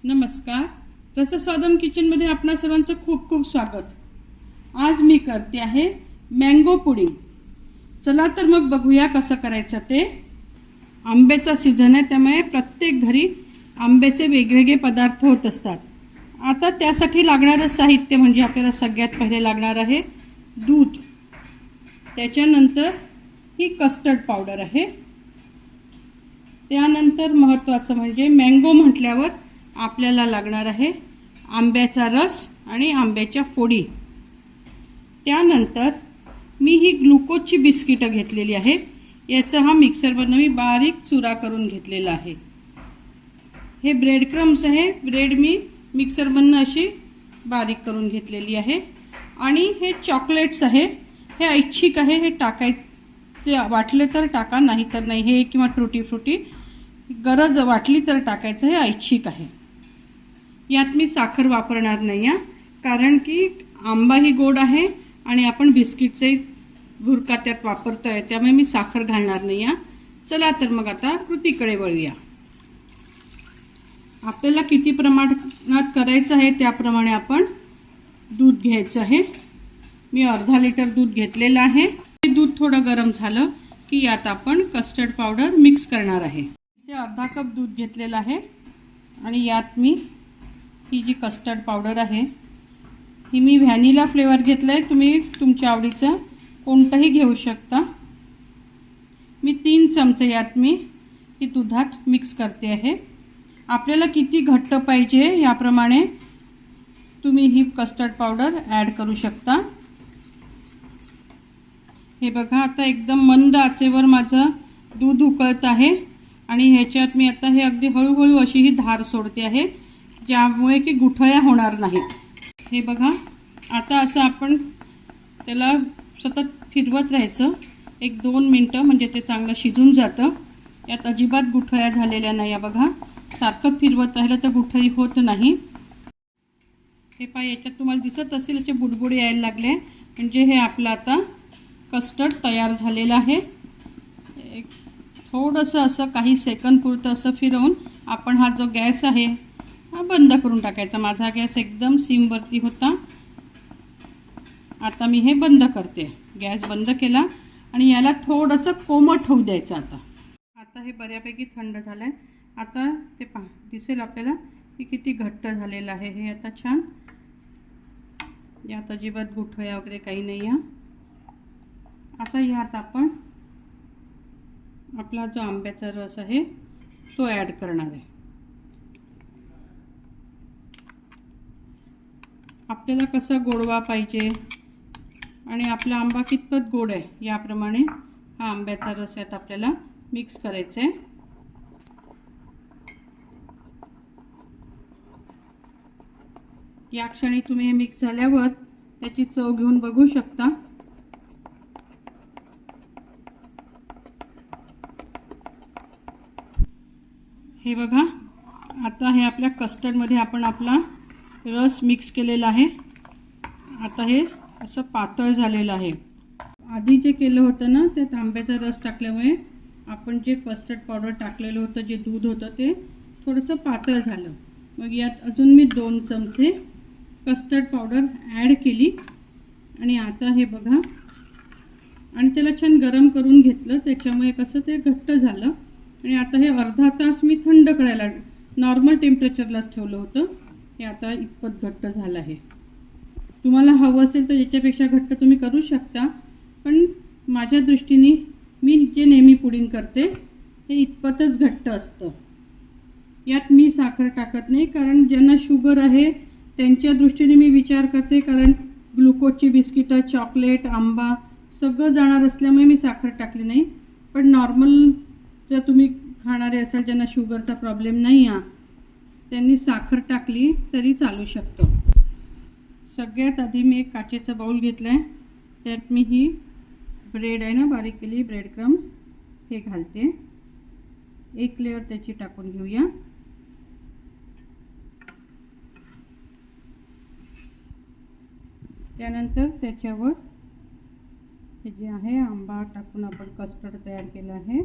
नमस्कार, रसस्वादम किचनमध्ये आपणा सर्वांचं खूप खूप स्वागत. आज मी करते आहे मँगो पुडिंग. चला तर मग बघूया कसं करायचं ते. आंब्याचा सीझन आहे, त्यामुळे प्रत्येक घरी आंब्याचे वेगवेगळे पदार्थ होत असतात. आता त्यासाठी लागणारं साहित्य म्हणजे आपल्याला सगळ्यात पहिले लागणार आहे दूध. त्याच्यानंतर ही कस्टर्ड पावडर आहे. त्यानंतर महत्त्वाचं म्हणजे मँगो म्हटल्यावर आपल्याला लागणार आहे आंब्याचा रस आणि आंब्याच्या फोडी. त्यानंतर मी ही ग्लुकोजची बिस्किटं घेतलेली आहे. याचा हा मिक्सरवरनं मी बारीक चुरा करून घेतलेला आहे. हे ब्रेड क्रम्स आहे. ब्रेड मी मिक्सरमधनं अशी बारीक करून घेतलेली आहे. आणि हे चॉकलेट्स आहे. हे ऐच्छिक आहे, हे टाकायचे वाटले तर टाका, नाही तर नाही. हे किंवा ट्रुटी फ्रुटी गरज वाटली तर टाकायचं, हे ऐच्छिक आहे. यात मी साखर वापरणार नाही आहे, कारण की आंबाही गोड आहे आणि आपण बिस्किटचे भुरका त्यात वापरतोय, त्यामुळे मी साखर घालणार नाही आहे. चला तर मग आता कृतीकडे वळूया. आपल्याला किती प्रमाणात करायचं आहे त्याप्रमाणे आपण दूध घ्यायचं आहे. मी अर्धा लिटर दूध घेतलेलं आहे. दूध थोडं गरम झालं की यात आपण कस्टर्ड पावडर मिक्स करणार आहे. इथे अर्धा कप दूध घेतलेलं आहे आणि यात मी ही जी कस्टर्ड पावडर आहे ही मी व्हॅनिला फ्लेवर घेतला आहे. तुम्ही तुमच्या आवडीचं कोणतंही घेऊ शकता. मी 3 चमचे यात मी ही दुधात मिक्स करते आहे. आपल्याला किती घट्ट पाहिजे याप्रमाणे तुम्ही ही कस्टर्ड पावडर ॲड करू शकता. हे बघा, आता एकदम मंद आचेवर माझं दूध उकळत आहे आणि ह्याच्यात मी आता हे अगदी हळूहळू अशी ही धार सोडते आहे, ज्यामुळे की गुठळ्या होणार नाहीत. हे बघा, आता असं आपण त्याला सतत फिरवत राहायचं 1-2 मिनटं, म्हणजे ते चांगलं शिजून जातं. यात अजिबात गुठळ्या झालेल्या नाही. बघा, सारखं फिरवत राहिलं तर गुठळी होत नाही. हे पहा, याच्यात तुम्हाला दिसत असेल असे बुडबुडे यायला लागले, म्हणजे हे आपलं आता कस्टर्ड तयार झालेलं आहे. एक थोडंसं असं काही सेकंद पुरतं असं फिरवून आपण हा जो गॅस आहे हा बंद करून टाकायचा. माझा गॅस एकदम सिमवरती होता. आता मी हे बंद करते. गॅस बंद केला आणि याला थोडंसं कोमट होऊ द्यायचं. आता हे बऱ्यापैकी थंड झालं आहे. आता ते पहा, दिसेल आपल्याला की किती घट्ट झालेलं आहे हे. आता छान, यात अजिबात गुठळ्या वगैरे काही नाही आहे. आता यात आपण आपला जो आंब्याचा रस आहे तो ॲड करणार आहे. आपल्याला कसा गोडवा पाहिजे आणि आपला आंबा कितपत गोड आहे याप्रमाणे हा आंब्याचा रस यात आपल्याला मिक्स करायचा आहे. या क्षणी तुम्ही हे मिक्स झाल्यावर त्याची चव घेऊन बघू शकता. हे बघा, आता हे आपल्या कस्टर्डमध्ये आपण आपला रस मिक्स केलेला आहे. आता हे असं पातळ झालेलं आहे. आधी जे केलं होतं ना, त्यात आंब्याचा रस टाकल्यामुळे आपण जे कस्टर्ड पावडर टाकलेलं होतं, जे दूध होतं, ते थोडंसं पातळ झालं. मग यात अजून मी 2 चमचे कस्टर्ड पावडर ॲड केली आणि आता हे बघा, आणि त्याला छान गरम करून घेतलं, त्याच्यामुळे कसं ते घट्ट झालं. आणि आता हे अर्धा तास मी थंड करायला नॉर्मल टेम्परेचरलाच ठेवलं होतं. हे आता इतपत घट्ट झालं आहे. तुम्हाला हवं असेल तर याच्यापेक्षा घट्ट तुम्ही करू शकता, पण माझ्या दृष्टीने मी जे नेहमी पुडिंग करते हे इतपतच घट्ट असतं. यात मी साखर टाकत नाही, कारण ज्यांना शुगर आहे त्यांच्या दृष्टीने मी विचार करते, कारण ग्लुकोजची बिस्किटं, चॉकलेट, आंबा सगळं जाणार असल्यामुळे मी साखर टाकली नाही. पण नॉर्मल जर तुम्ही खाणारे असाल, ज्यांना शुगरचा प्रॉब्लेम नाही आहे, त्यांनी साखर टाकली तरी चालू शकतं. सगळ्यात आधी मी एक काचेचा बाउल घेतला आहे. त्यात मी ही ब्रेड आहे ना, बारीक केली ब्रेड क्रम्स, हे घालते. एक लेअर त्याची टाकून घेऊया. त्यानंतर त्याच्यावर हे जे आहे आंबा टाकून आपण कस्टर्ड तयार केलं आहे.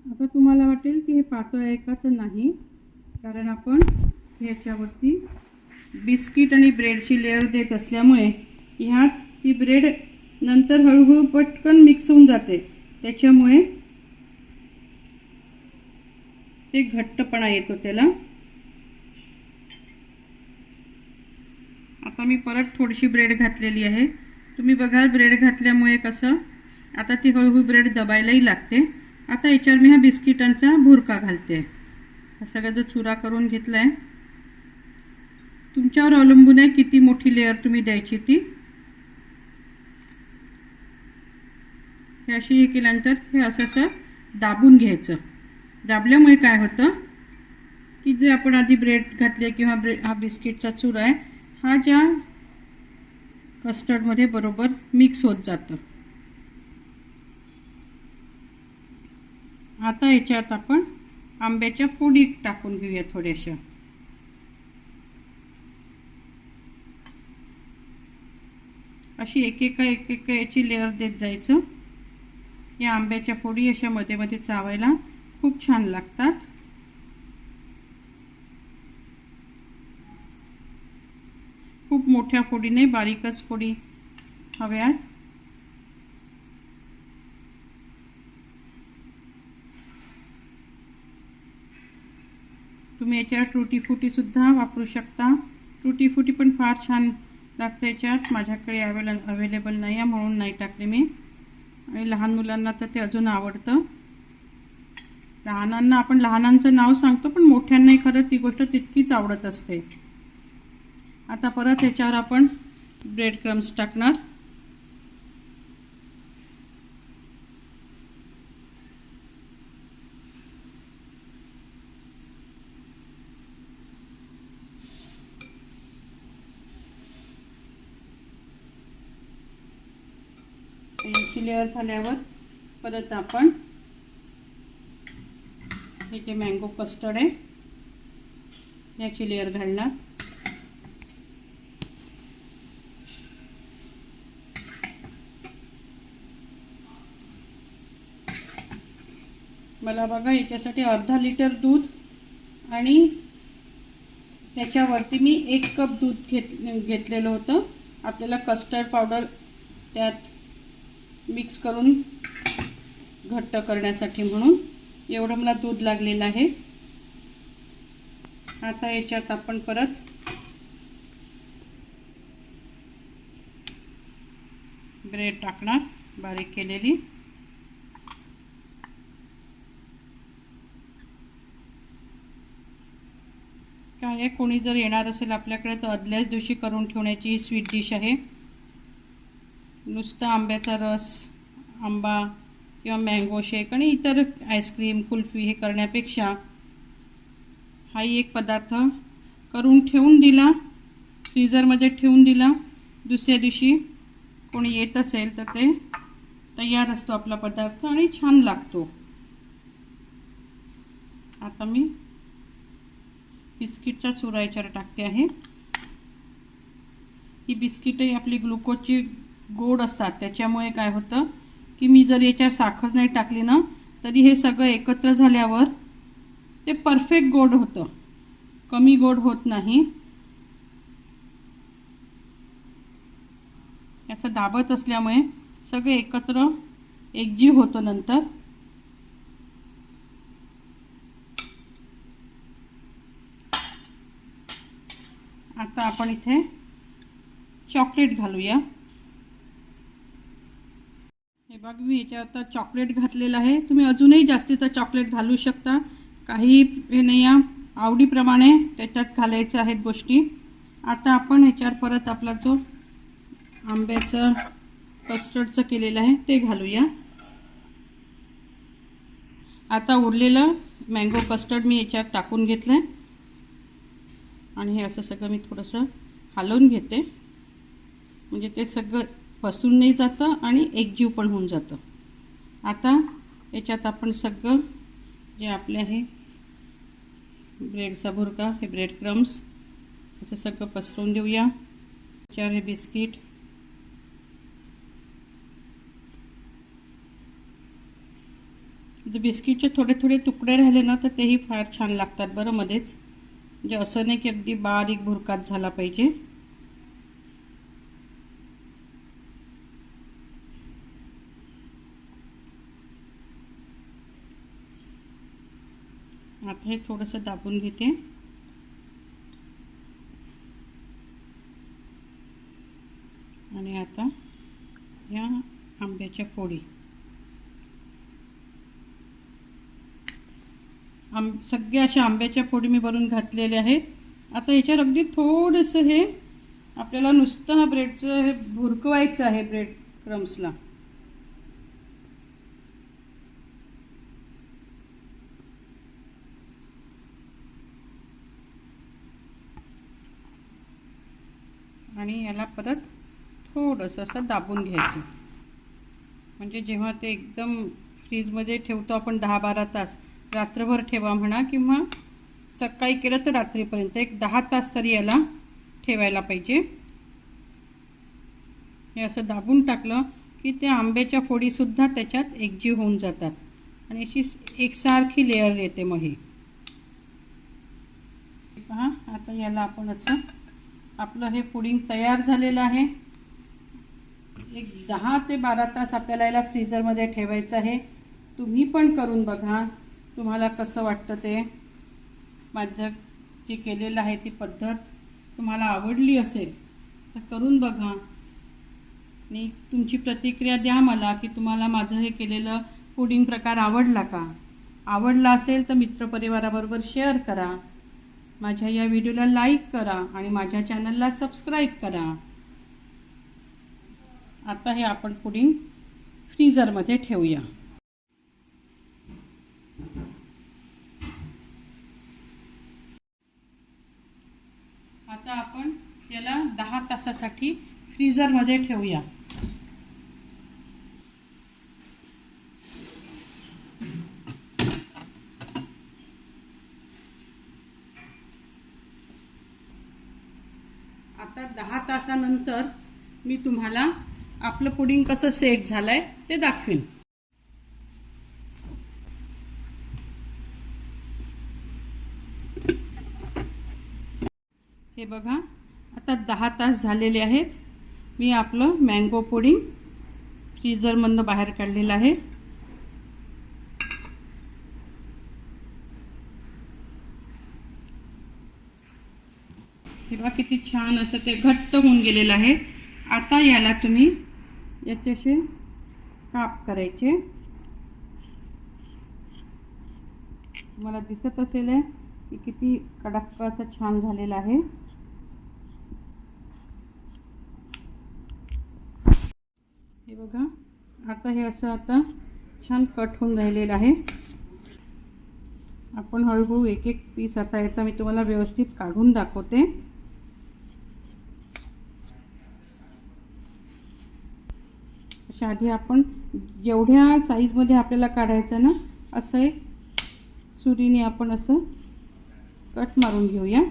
आता तुम्हाला वाटेल की हे पातळ आहे का, तर नाही, कारण आपण ह्याच्यावरती बिस्किट आणि ब्रेडची लेअर देत असल्यामुळे ह्यात ही ब्रेड नंतर हळूहळू पटकन मिक्स होऊन जाते, त्याच्यामुळे ते घट्टपणा येतो त्याला. आता मी परत थोडीशी ब्रेड घातलेली आहे. तुम्ही बघा ब्रेड घातल्यामुळे कसं आता ती हळूहळू ब्रेड दबायलाही लागते. आता याच्यावर मी हा बिस्किटांचा भुरका घालते. हा सगळा जो चुरा करून घेतला आहे, तुमच्यावर अवलंबून आहे किती मोठी लेअर तुम्ही द्यायची ती. हे अशी हे केल्यानंतर हे असं दाबून घ्यायचं. दाबल्यामुळे काय होतं की जे आपण आधी ब्रेड घातले किंवा हा बिस्किटचा चुरा आहे, हा ज्या कस्टर्डमध्ये बरोबर मिक्स होत जातं. आता याच्यात आपण आंब्याच्या फोडी टाकून घेऊया थोड्याशा. अशी एकेका याची लेअर देत जायचं. या आंब्याच्या फोडी अशा मध्ये मध्ये चावायला खूप छान लागतात. खूप मोठ्या फोडी नाही, बारीकच फोडी हव्यात. तुम्ही याच्यात टूटी फुटी सुद्धा वापरू शकता. टूटी फुटी पण फार छान लागते याच्यात. माझ्याकडे अवेलेबल नाही आहे म्हणून नाही टाकले मी. आणि लहान मुलांना तर ते अजून आवडतं. लहानांना आपण लहानांचं नाव सांगतो, पण मोठ्यांनाही खरं ती गोष्ट तितकीच आवडत असते. आता परत याच्यावर आपण ब्रेड क्रम्स टाकणार. याची लेअर झाल्यावर परत आपण हे जे मँगो कस्टर्ड आहे याची लेअर घालणार. मला बघा याच्यासाठी अर्धा लिटर दूध आणि त्याच्यावरती मी 1 कप दूध घेतलेलं होतं. आपल्याला कस्टर्ड पावडर त्यात मिक्स करून घट्ट करण्यासाठी म्हणून एवढं मला दूध लागलेलं आहे. आता याच्यात आपण परत ब्रेड टाकणार बारीक केलेली. काय कोणी जर येणार असेल आपल्याकडे तर आदल्याच दिवशी करून ठेवण्याची ही स्वीट डिश आहे. नुसतं आंब्याचा रस, आंबा किंवा मँगो शेक आणि इतर आईस्क्रीम, कुल्फी हे करण्यापेक्षा हाही एक पदार्थ करून ठेवून दिला, फ्रीझरमध्ये ठेवून दिला, दुसऱ्या दिवशी कोणी येत असेल तर ते तयार असतो आपला पदार्थ आणि छान लागतो. आता मी बिस्किटचा चुरा याच्यावर टाकते आहे. ही बिस्किटही आपली ग्लुकोजची गोड असतात, त्याच्यामुळे काय होतं की मी जर याच्यावर साखर नाही टाकली ना तरी हे सगळं एकत्र झाल्यावर ते परफेक्ट गोड होतं, कमी गोड होत नाही. असं दाबत असल्यामुळे सगळे एकत्र एकजीव होतो नंतर. आता आपण इथे चॉकलेट घालूया. हे बघ मी याच्यात आता चॉकलेट घातलेलं आहे. तुम्ही अजूनही जास्तीचं चॉकलेट घालू शकता, काही हे नाही, आवडीप्रमाणे त्याच्यात घालायचं आहेत गोष्टी. आता आपण ह्याच्यावर परत आपला जो आंब्याचं कस्टर्डचं केलेलं आहे ते घालूया. आता उरलेलं मँगो कस्टर्ड मी याच्यात टाकून घेतलं आहे आणि हे असं सगळं मी थोडंसं हलवून घेते, म्हणजे ते सगळं पसरून नाही जातं आणि एकजीव पण होऊन जातं. आता याच्यात आपण सगळं जे आपले आहे ब्रेडचा भुरका, हे ब्रेड क्रम्स याचं सगळं पसरवून देऊया. 4 हे बिस्किट, जर बिस्किटचे थोडे थोडे तुकडे राहिले ना तर तेही फार छान लागतात बरं मध्येच. म्हणजे असं नाही की अगदी बारीक भुरकाच झाला पाहिजे. आता हे थोडंसं दाबून घेते आणि आता या आंब्याच्या फोडी सगळ्या अशा आंब्याच्या फोडी मी भरून घातलेल्या आहेत. आता याच्यावर अगदी थोडंसं हे आपल्याला नुसतं हा ब्रेडचं हे भुरकवायचं आहे ब्रेड क्रम्सला. आणि याला परत थोडंसं असं दाबून घ्यायचं. म्हणजे जेव्हा ते एकदम फ्रीजमध्ये ठेवतो आपण 10-12 तास, रात्रभर ठेवा म्हणा किंवा सकाळी केलं तर रात्रीपर्यंत, एक 10 तास तरी याला ठेवायला पाहिजे. हे असं दाबून टाकलं की त्या आंब्याच्या फोडीसुद्धा त्याच्यात एकजीव होऊन जातात आणि अशी एकसारखी लेअर येते. मग हे पहा, आता याला आपण असं, आपलं हे पुडिंग तयार झालेलं आहे. एक 10 ते 12 तास आपल्याला याला फ्रीजरमध्ये ठेवायचं आहे. तुम्ही पण करून बघा, तुम्हाला कसं वाटतं ते. माझं जे केलेलं आहे ती पद्धत तुम्हाला आवडली असेल तर करून बघा आणि तुमची प्रतिक्रिया द्या मला की तुम्हाला माझं हे केलेलं पुडिंग प्रकार आवडला का. आवडला असेल तर मित्रपरिवाराबरोबर शेअर करा, माझ्या या व्हिडिओला लाईक करा आणि माझ्या चॅनलला सबस्क्राईब करा. आता हे आपण पुडिंग फ्रीजरमध्ये ठेवूया. आता आपण याला 10 तासासाठी फ्रीजरमध्ये ठेवूया. आता 10 तासानंतर मी तुम्हाला आपलं पुडिंग कसं सेट झालंय ते दाखवीन. हे बघा, आता 10 तास झालेले आहेत. मी आपलं मँगो पुडिंग फ्रीजरमधनं बाहेर काढलेलं आहे. हे बघा किती छान असं ते घट्ट होऊन गेलेलं आहे. आता याला तुम्ही याचे असे काप करायचे. मला दिसत असेल की किती कडक असं छान झालेलं आहे. हे बघा, आता हे असं आता छान कट होऊन राहिलेलं आहे. आपण हळूहळू एक एक पीस आता याचा मी तुम्हाला व्यवस्थित काढून दाखवते. अशा आधी आपण जेवढ्या साईजमध्ये आपल्याला काढायचं ना, असं एक सुरीने आपण असं कट मारून घेऊया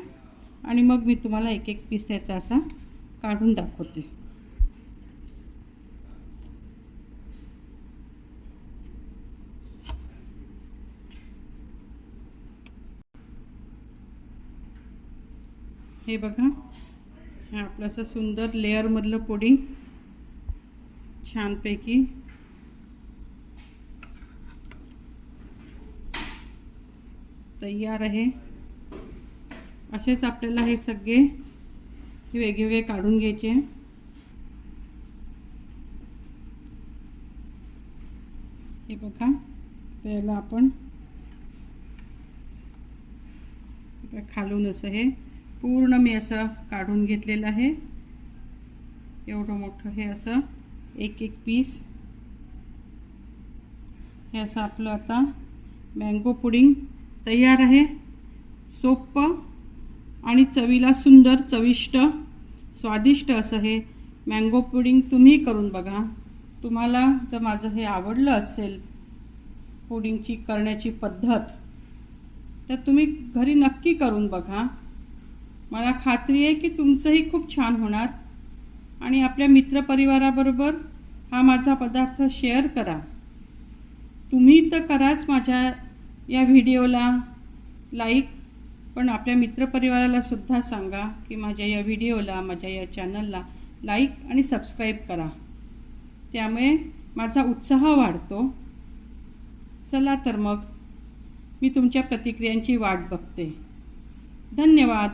आणि मग मी तुम्हाला एक एक पीस त्याचा असा काढून दाखवते. हे बघा, हे आपलं असं सुंदर लेअरमधलं पुडिंग छानपैकी तयार आहे. असेच आपल्याला हे सगळे वेगवेगळे काढून घ्यायचे. हे बघा, त्याला आपण खालून असं हे पूर्ण मी असं काढून घेतलेलं आहे. एवढं मोठं हे असं एक एक पीस. हे असं आपलं आता मँगो पुडिंग तयार आहे. सोपं आणि चवीला सुंदर, चविष्ट, स्वादिष्ट असं हे मँगो पुडिंग तुम्ही करून बघा. तुम्हाला जर माझं हे आवडलं असेल पुडिंगची करण्याची पद्धत, तर तुम्ही घरी नक्की करून बघा. मला खात्री आहे की तुमचंही खूप छान होणार. आणि आपल्या मित्रपरिवाराबरोबर हा माझा पदार्थ शेअर करा. तुम्ही तर कराच माझ्या या व्हिडिओला लाईक, पण आपल्या मित्रपरिवाराला सुद्धा सांगा की माझ्या या व्हिडिओला, माझ्या या चॅनलला लाईक आणि सबस्क्राईब करा. त्यामुळे माझा उत्साह वाढतो. चला तर मग मी तुमच्या प्रतिक्रियांची वाट बघते. धन्यवाद.